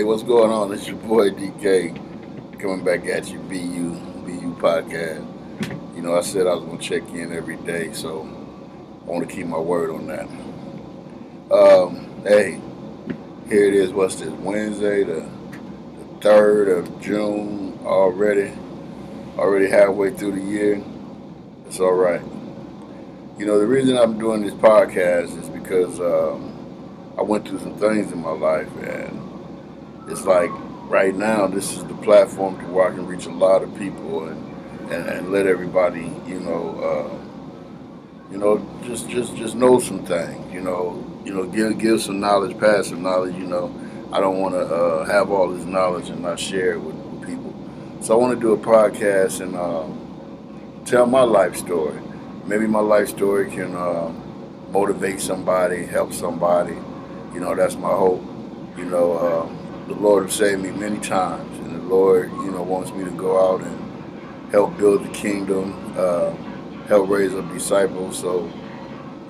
what's going on? It's your boy DK coming back at you, BU podcast. I said I was gonna check in every day, so I want to keep my word on that. Hey, here it is. What's this? Wednesday, the 3rd of June already. Already halfway through the year. It's all right. The reason I'm doing this podcast is because I went through some things in my life, and it's like right now this is the platform to where I can reach a lot of people and let everybody just know some things. Give some knowledge, pass some knowledge. I don't want to have all this knowledge and not share it with people. So I want to do a podcast and tell my life story. Maybe my life story can motivate somebody, help somebody. That's my hope. The Lord has saved me many times, and the Lord, wants me to go out and help build the kingdom, help raise up disciples. So,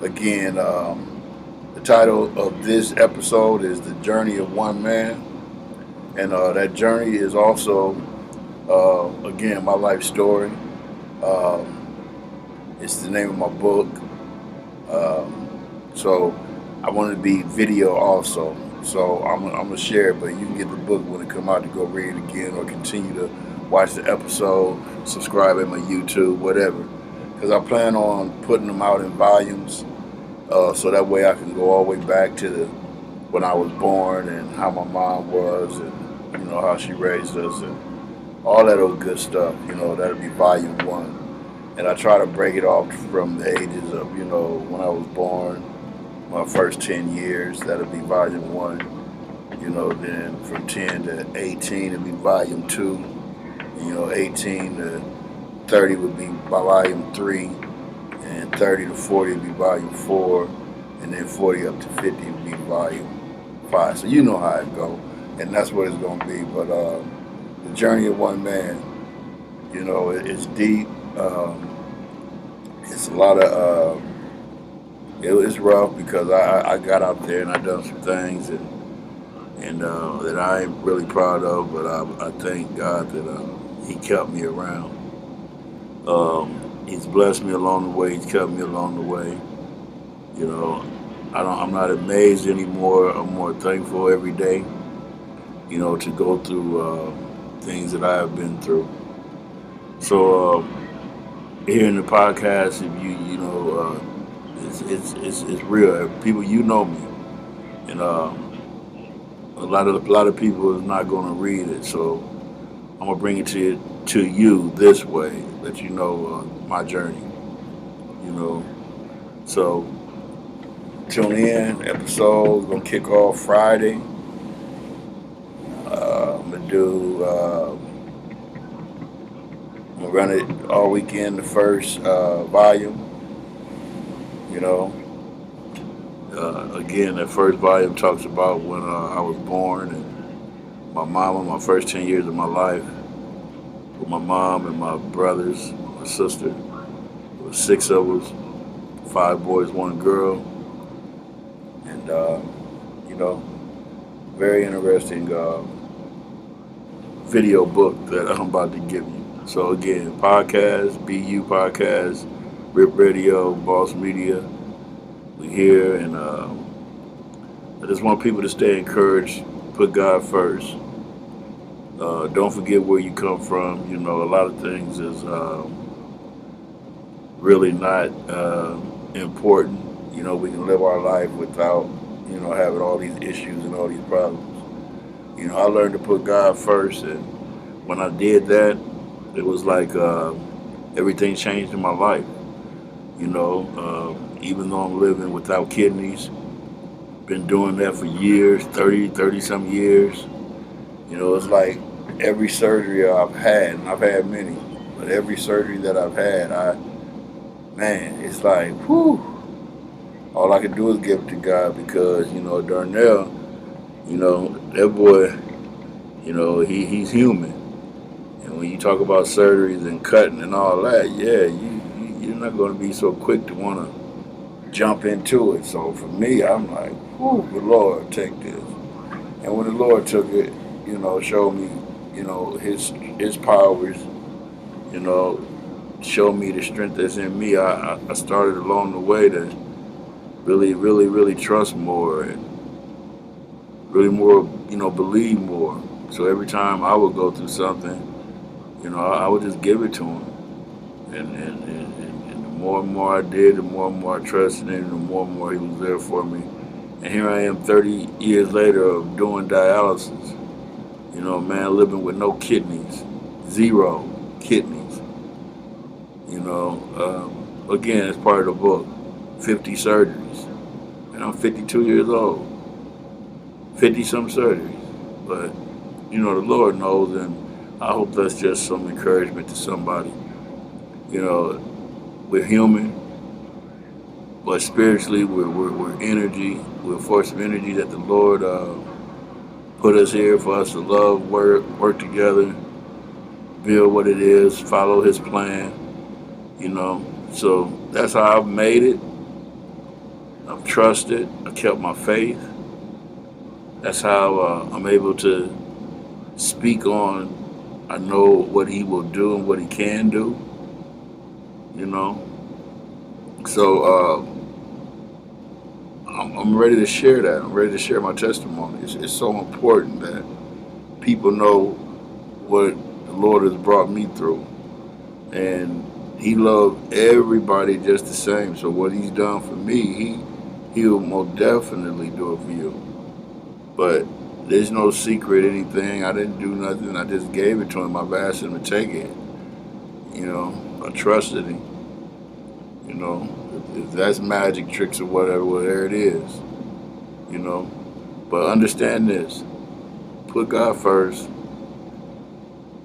again, the title of this episode is The Journey of One Man, and that journey is also, again, my life story. It's the name of my book. So I want it to be video also. So I'm gonna share it, but you can get the book when it come out to go read it again, or continue to watch the episode, subscribe at my YouTube, whatever. Because I plan on putting them out in volumes, so that way I can go all the way back to when I was born and how my mom was, and how she raised us, and all that old good stuff. That'll be volume 1. And I try to break it off from the ages of, when I was born, my first 10 years, that'll be volume 1. Then from 10 to 18, it'll be volume 2. 18 to 30 would be volume 3. And 30 to 40 would be volume 4. And then 40 up to 50 would be volume 5. So you know how it go. And that's what it's going to be. But the journey of one man, it's deep. It's a lot of it's rough because I got out there and I done some things and that I ain't really proud of, but I thank God that He kept me around. He's blessed me along the way. He's kept me along the way. I'm not amazed anymore. I'm more thankful every day. To go through things that I have been through. So here in the podcast, if it's real. People, know me, and a lot of people is not going to read it. So I'm gonna bring it to you this way, let you know my journey. So tune in. Episode gonna kick off Friday. I'm gonna do. I'm gonna run it all weekend. The first volume. Again, that first volume talks about when I was born and my mama, my first 10 years of my life, with my mom and my brothers, my sister. There was 6 of us, 5 boys, 1 girl, and very interesting video book that I'm about to give you. So again, podcast, BU podcast, Rip Radio, Boss Media. We here, and I just want people to stay encouraged. Put God first. Don't forget where you come from. A lot of things is really not important. We can live our life without, having all these issues and all these problems. I learned to put God first, and when I did that, it was like everything changed in my life. Even though I'm living without kidneys, been doing that for years, 30 some years. It's like every surgery I've had, and I've had many, but every surgery that I've had, it's like, whew, all I can do is give it to God because, Darnell, that boy, he's human. And when you talk about surgeries and cutting and all that, yeah, you're not going to be so quick to want to jump into it. So for me, I'm like, whoo, the Lord, take this. And when the Lord took it, showed me, his powers, you know, showed me the strength that's in me. I started along the way to really, really, really trust more and really more, believe more. So every time I would go through something, I would just give it to him. And the more and more I did, the more and more I trusted him, the more and more he was there for me. And here I am 30 years later of doing dialysis. Man, living with no kidneys, zero kidneys. Again, it's part of the book. 50 surgeries. And I'm 52 years old. 50 some surgeries. But, the Lord knows, and I hope that's just some encouragement to somebody. We're human, but spiritually we're energy. We're a force of energy that the Lord put us here for us to love, work together, build what it is, follow His plan. So that's how I've made it. I've trusted. I kept my faith. That's how I'm able to speak on. I know what He will do and what He can do. So I'm ready to share that. I'm ready to share my testimony. It's so important that people know what the Lord has brought me through. And He loved everybody just the same. So what He's done for me, He'll most definitely do it for you. But there's no secret anything. I didn't do nothing. I just gave it to Him. I've asked Him to take it. I trusted Him. If that's magic tricks or whatever, well, there it is. But understand this. Put God first.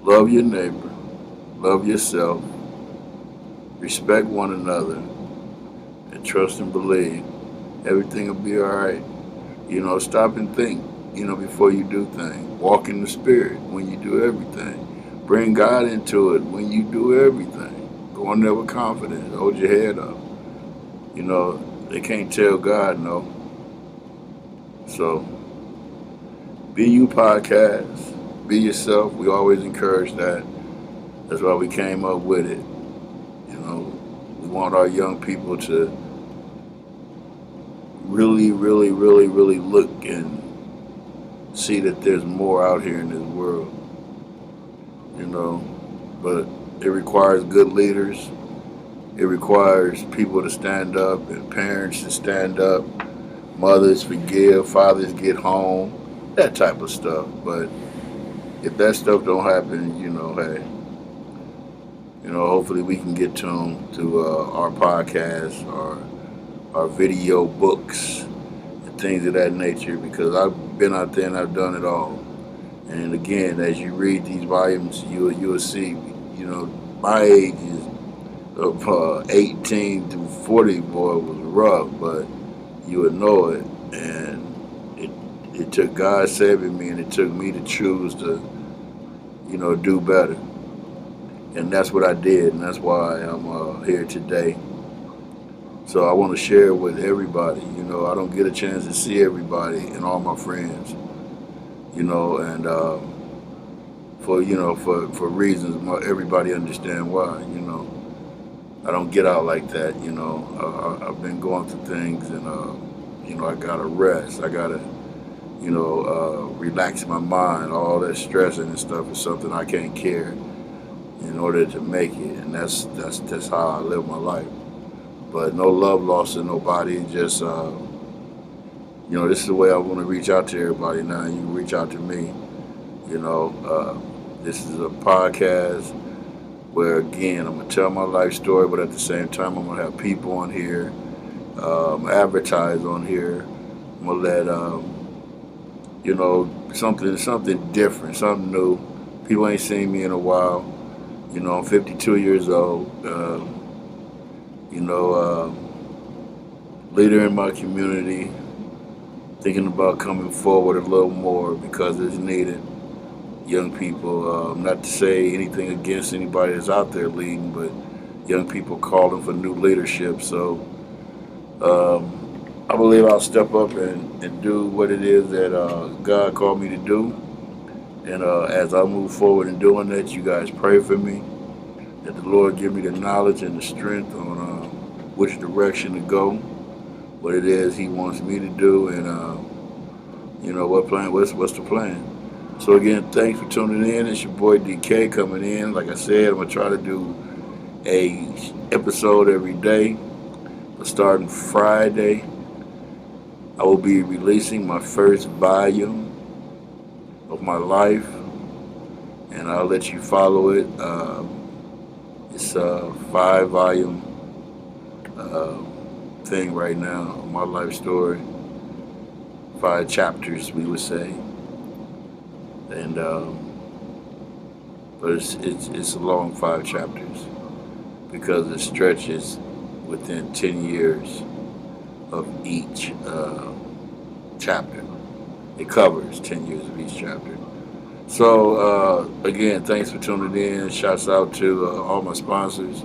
Love your neighbor. Love yourself. Respect one another. And trust and believe. Everything will be all right. Stop and think, before you do things. Walk in the Spirit when you do everything. Bring God into it when you do everything. Go in there with confidence. Hold your head up. They can't tell God no. So, be you podcast. Be yourself. We always encourage that. That's why we came up with it. We want our young people to really, really, really, really look and see that there's more out here in this world. But it requires good leaders. It requires people to stand up and parents to stand up. Mothers forgive, fathers get home, that type of stuff. But if that stuff don't happen, hey, hopefully we can get to them through our podcast or our video books and things of that nature, because I've been out there and I've done it all. And again, as you read these volumes, you'll see, my age is of 18 to 40, boy, was rough, but you would know it. And it took God saving me, and it took me to choose to, do better. And that's what I did, and that's why I'm here today. So I want to share with everybody. I don't get a chance to see everybody and all my friends. And for reasons, everybody understand why. I don't get out like that. I've been going through things, and I gotta rest. I gotta relax my mind. All that stressing and stuff is something I can't carry in order to make it, and that's how I live my life. But no love lost to nobody. Just this is the way I want to reach out to everybody now. You can reach out to me. This is a podcast where, again, I'm gonna tell my life story, but at the same time, I'm gonna have people on here, advertise on here. I'm gonna let something different, something new. People ain't seen me in a while. I'm 52 years old. Leader in my community, thinking about coming forward a little more because it's needed. Young people, not to say anything against anybody that's out there leading, but young people calling for new leadership. So I believe I'll step up and do what it is that God called me to do. And as I move forward in doing that, you guys pray for me, that the Lord give me the knowledge and the strength on which direction to go, what it is He wants me to do, and what's the plan. So again, thanks for tuning in. It's your boy DK coming in. Like I said, I'm gonna try to do a episode every day. But starting Friday, I will be releasing my first volume of my life, and I'll let you follow it. It's a 5-volume thing right now, my life story. 5 chapters, we would say, and but it's a long 5 chapters because it stretches within 10 years of each chapter. It covers 10 years of each chapter. So again, thanks for tuning in. Shouts out to all my sponsors.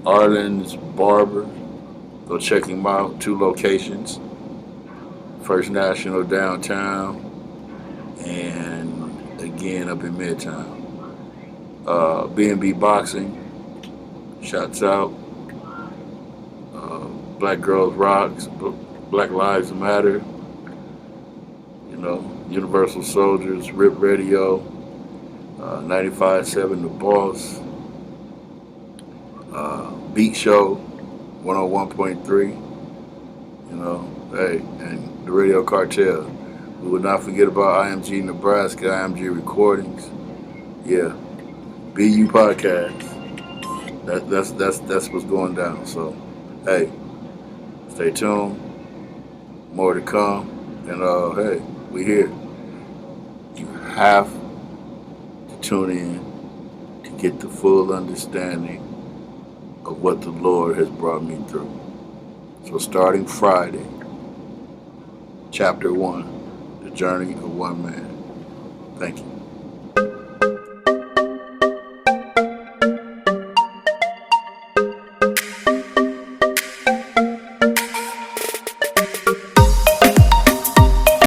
Arlen's Barber. Go check him out. 2 locations. First National downtown, and again up in Midtown. B&B Boxing. Shouts out. Black Girls Rocks. Black Lives Matter. Universal Soldiers. RIP Radio. 95.7 The Boss. Beat Show 101.3, and the Radio Cartel. We would not forget about IMG Nebraska, IMG Recordings. Yeah, BU Podcast. That's what's going down. So, hey, stay tuned. More to come. And hey, we here. You have to tune in to get the full understanding of what the Lord has brought me through. So starting Friday, chapter 1, The Journey of One Man. Thank you.